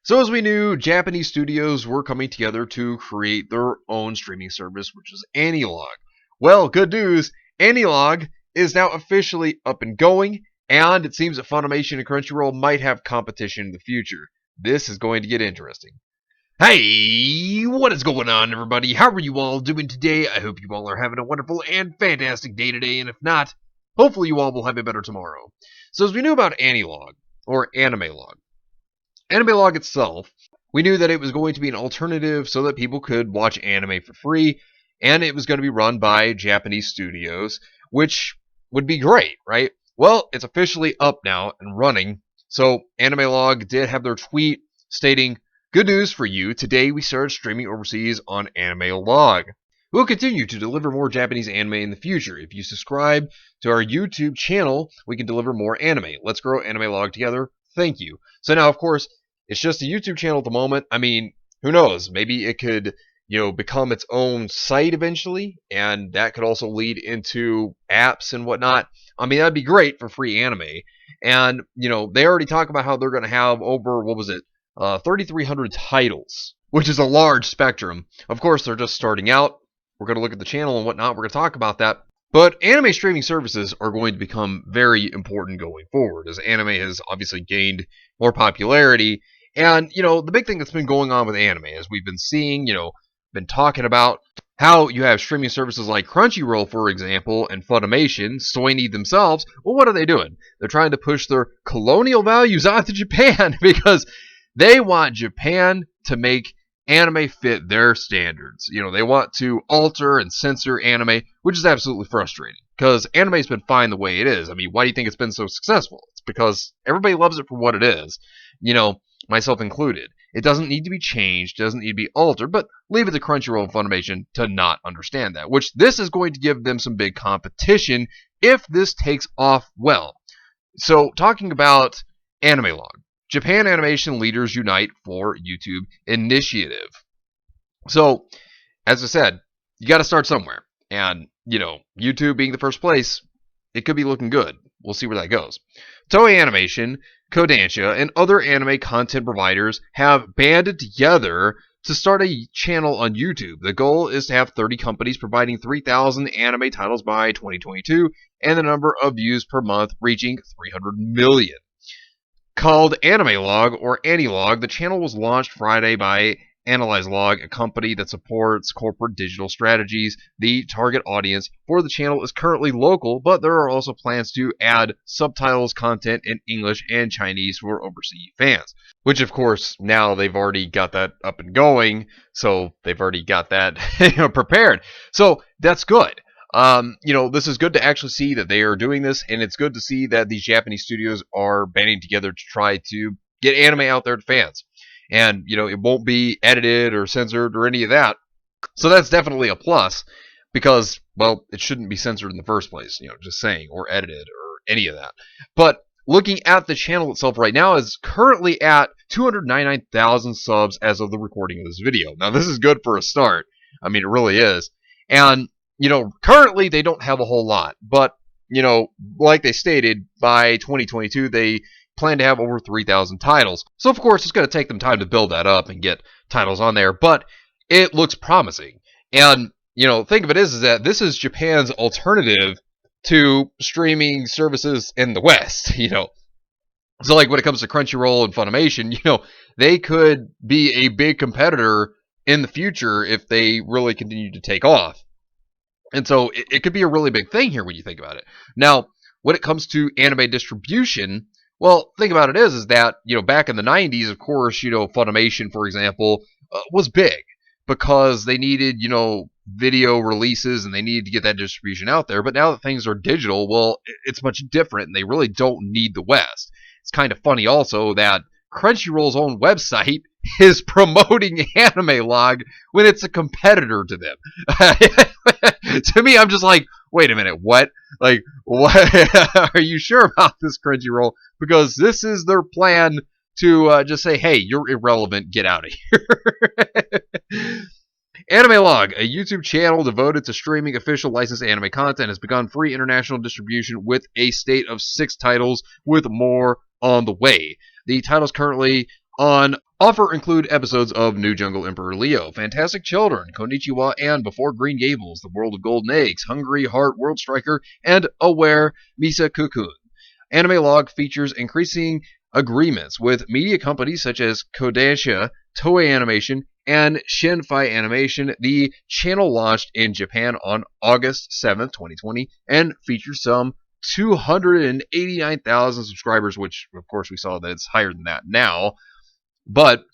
So as we knew, Japanese studios were coming together to create their own streaming service, which is AniLog. Well, good news, AniLog is now officially up and going, and it seems that Funimation and Crunchyroll might have competition in the future. This is going to get interesting. Hey, what is going on, everybody? How are you all doing today? I hope you all are having a wonderful and fantastic day today, and if not, hopefully you all will have a better tomorrow. So as we knew about AniLog, or AnimeLog, AnimeLog itself, we knew that it was going to be an alternative so that people could watch anime for free, and it was going to be run by Japanese studios, which would be great, right? Well, it's officially up now and running. So AnimeLog did have their tweet stating, "Good news for you, today we started streaming overseas on AnimeLog. We'll continue to deliver more Japanese anime in the future. If you subscribe to our YouTube channel, we can deliver more anime. Let's grow AnimeLog together. Thank you." So now, of course, it's just a YouTube channel at the moment. I mean, who knows? Maybe it could, become its own site eventually, and that could also lead into apps and whatnot. I mean, that'd be great for free anime. And, they already talk about how they're going to have over, 3,300 titles, which is a large spectrum. Of course, they're just starting out. We're going to look at the channel and whatnot. We're going to talk about that. But anime streaming services are going to become very important going forward, as anime has obviously gained more popularity. And, the big thing that's been going on with anime, as we've been seeing, been talking about how you have streaming services like Crunchyroll, for example, and Funimation, Soini themselves. Well, what are they doing? They're trying to push their colonial values onto Japan because they want Japan to make anime fit their standards. They want to alter and censor anime, which is absolutely frustrating because anime's been fine the way it is. I mean, why do you think it's been so successful? It's because everybody loves it for what it is, myself included. It doesn't need to be changed, doesn't need to be altered, but leave it to Crunchyroll and Funimation to not understand that, which this is going to give them some big competition if this takes off well. So, talking about AnimeLog. Japan Animation Leaders Unite for YouTube Initiative. So, as I said, you got to start somewhere. And, YouTube being the first place, it could be looking good. We'll see where that goes. Toei Animation, Kodansha, and other anime content providers have banded together to start a channel on YouTube. The goal is to have 30 companies providing 3,000 anime titles by 2022, and the number of views per month reaching 300 million. Called AnimeLog or AniLog, the channel was launched Friday by AniLog, a company that supports corporate digital strategies. The target audience for the channel is currently local, but there are also plans to add subtitles content in English and Chinese for overseas fans. Which, of course, now they've already got that up and going, so they've already got that prepared. So that's good. This is good to actually see that they are doing this, and it's good to see that these Japanese studios are banding together to try to get anime out there to fans. And, it won't be edited or censored or any of that. So that's definitely a plus because, well, it shouldn't be censored in the first place, just saying, or edited or any of that. But looking at the channel itself right now is currently at 299,000 subs as of the recording of this video. Now, this is good for a start. I mean, it really is. And, currently they don't have a whole lot. But, like they stated, by 2022, they plan to have over 3,000 titles. So, of course, it's going to take them time to build that up and get titles on there, but it looks promising. And, think of it is that this is Japan's alternative to streaming services in the West, So, like, when it comes to Crunchyroll and Funimation, they could be a big competitor in the future if they really continue to take off. And so, it could be a really big thing here when you think about it. Now, when it comes to anime distribution, well, think about it is that, back in the 90s, of course, Funimation, for example, was big because they needed, video releases and they needed to get that distribution out there. But now that things are digital, well, it's much different and they really don't need the West. It's kind of funny also that Crunchyroll's own website is promoting AnimeLog when it's a competitor to them. To me, I'm just like, wait a minute, what? Like, what? Are you sure about this, Crunchyroll? Because this is their plan to just say, hey, you're irrelevant, get out of here. AnimeLog, a YouTube channel devoted to streaming official licensed anime content, has begun free international distribution with a slate of 6 titles, with more on the way. The titles currently On offer include episodes of New Jungle Emperor Leo, Fantastic Children, Konichiwa and Before Green Gables, The World of Golden Eggs, Hungry Heart World Striker, and Aware Misa Cocoon. AnimeLog features increasing agreements with media companies such as Kodansha, Toei Animation, and Shinfei Animation. The channel launched in Japan on August 7th, 2020, and features some 289,000 subscribers, which, of course, we saw that it's higher than that now. But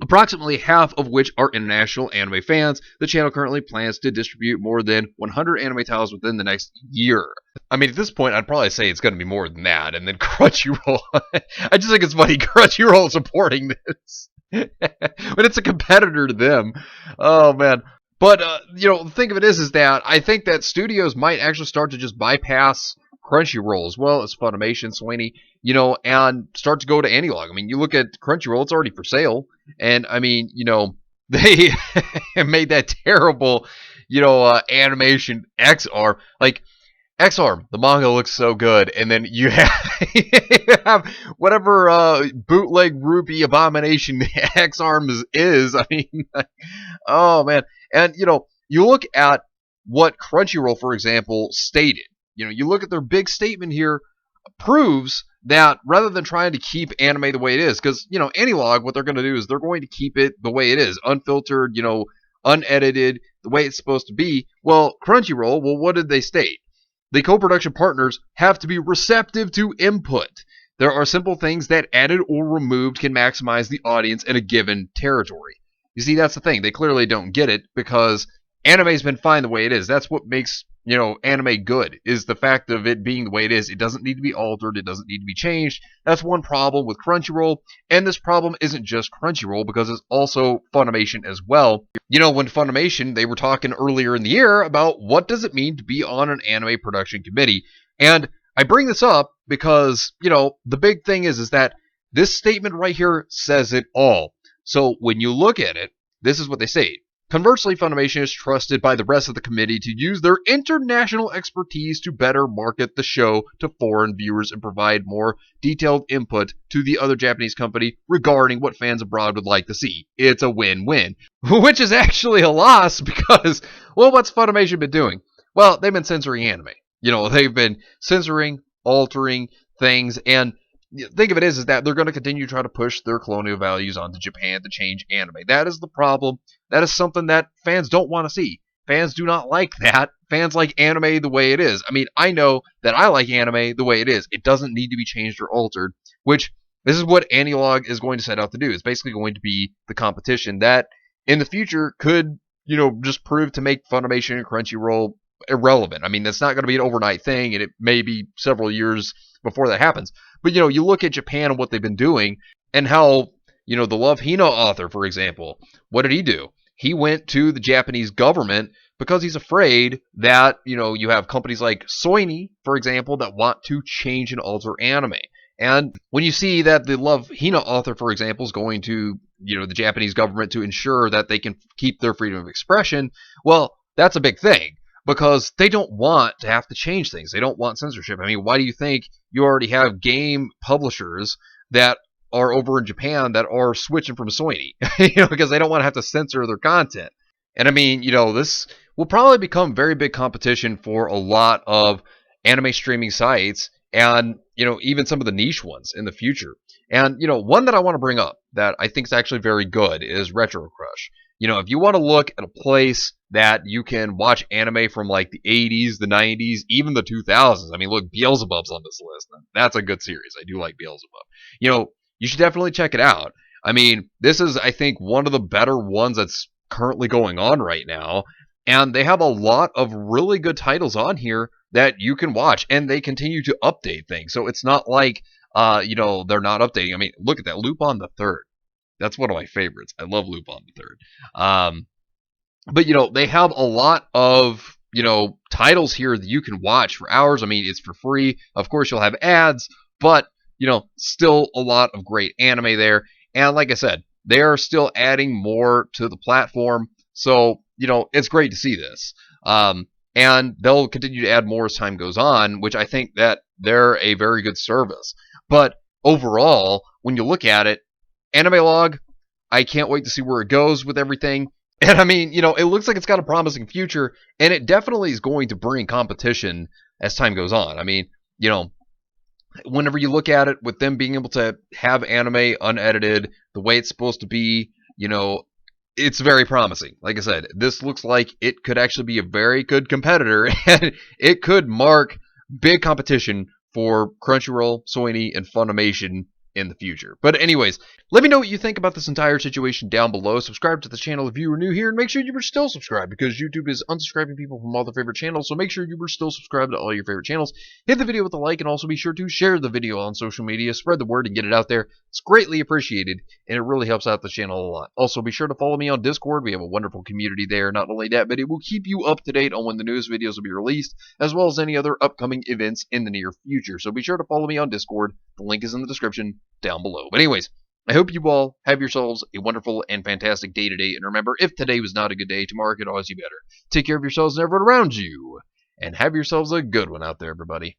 approximately half of which are international anime fans. The channel currently plans to distribute more than 100 anime titles within the next year. I mean, at this point, I'd probably say it's going to be more than that. And then Crunchyroll, I just think it's funny, Crunchyroll supporting this. But it's a competitor to them. Oh, man. But, the thing of it is that I think that studios might actually start to just bypass Crunchyroll as well as Funimation, Sweeney, and start to go to AniLog. I mean, you look at Crunchyroll, it's already for sale. And, I mean, they made that terrible, animation X-Arm. Like, X-Arm, the manga looks so good. And then you have whatever bootleg rupee abomination X-Arm is. I mean, oh, man. And, you look at what Crunchyroll, for example, stated. You look at their big statement here, proves that rather than trying to keep anime the way it is, because, AniLog, what they're going to do is they're going to keep it the way it is, unfiltered, unedited, the way it's supposed to be. Well, Crunchyroll, what did they state? The co-production partners have to be receptive to input. There are simple things that added or removed can maximize the audience in a given territory. You see, that's the thing. They clearly don't get it because anime's been fine the way it is. That's what makes, anime good, is the fact of it being the way it is. It doesn't need to be altered. It doesn't need to be changed. That's one problem with Crunchyroll. And this problem isn't just Crunchyroll because it's also Funimation as well. When Funimation, they were talking earlier in the year about what does it mean to be on an anime production committee. And I bring this up because, the big thing is that this statement right here says it all. So when you look at it, this is what they say. Conversely, Funimation is trusted by the rest of the committee to use their international expertise to better market the show to foreign viewers and provide more detailed input to the other Japanese company regarding what fans abroad would like to see. It's a win-win, which is actually a loss because, what's Funimation been doing? Well, they've been censoring anime. They've been censoring, altering things, and think of it is that they're going to continue to try to push their colonial values onto Japan to change anime. That is the problem. That is something that fans don't want to see. Fans do not like that. Fans like anime the way it is. I mean, I know that I like anime the way it is. It doesn't need to be changed or altered, which this is what AniLog is going to set out to do. It's basically going to be the competition that in the future could, just prove to make Funimation and Crunchyroll irrelevant. I mean, that's not going to be an overnight thing, and it may be several years before that happens. But, you look at Japan and what they've been doing and how, the Love Hina author, for example, what did he do? He went to the Japanese government because he's afraid that, you have companies like Sony, for example, that want to change and alter anime. And when you see that the Love Hina author, for example, is going to, the Japanese government to ensure that they can keep their freedom of expression, well, that's a big thing. Because they don't want to have to change things. They don't want censorship. I mean, why do you think you already have game publishers that are over in Japan that are switching from Sony? Because they don't want to have to censor their content. And I mean, this will probably become very big competition for a lot of anime streaming sites and, even some of the niche ones in the future. And, one that I want to bring up that I think is actually very good is Retro Crush. If you want to look at a place that you can watch anime from like the 80s, the 90s, even the 2000s. I mean, look, Beelzebub's on this list. That's a good series. I do like Beelzebub. You should definitely check it out. I mean, this is, I think, one of the better ones that's currently going on right now. And they have a lot of really good titles on here that you can watch. And they continue to update things. So it's not like, they're not updating. I mean, look at that. Lupin the Third. That's one of my favorites. I love Lupin the Third. But, they have a lot of, titles here that you can watch for hours. I mean, it's for free. Of course, you'll have ads, but, still a lot of great anime there. And like I said, they are still adding more to the platform. So, it's great to see this. And they'll continue to add more as time goes on, which I think that they're a very good service. But overall, when you look at it, AnimeLog, I can't wait to see where it goes with everything. And I mean, it looks like it's got a promising future, and it definitely is going to bring competition as time goes on. I mean, whenever you look at it, with them being able to have anime unedited the way it's supposed to be, it's very promising. Like I said, this looks like it could actually be a very good competitor, and it could mark big competition for Crunchyroll, Sony, and Funimation in the future. But anyways, let me know what you think about this entire situation down below. Subscribe to the channel if you are new here, and make sure you are still subscribed, because YouTube is unsubscribing people from all their favorite channels, so make sure you are still subscribed to all your favorite channels. Hit the video with a like, and also be sure to share the video on social media. Spread the word and get it out there. It's greatly appreciated, and it really helps out the channel a lot. Also, be sure to follow me on Discord. We have a wonderful community there. Not only that, but it will keep you up to date on when the news videos will be released, as well as any other upcoming events in the near future. So be sure to follow me on Discord. The link is in the description down below. But anyways, I hope you all have yourselves a wonderful and fantastic day today. And remember, if today was not a good day, tomorrow could always be better. Take care of yourselves and everyone around you. And have yourselves a good one out there, everybody.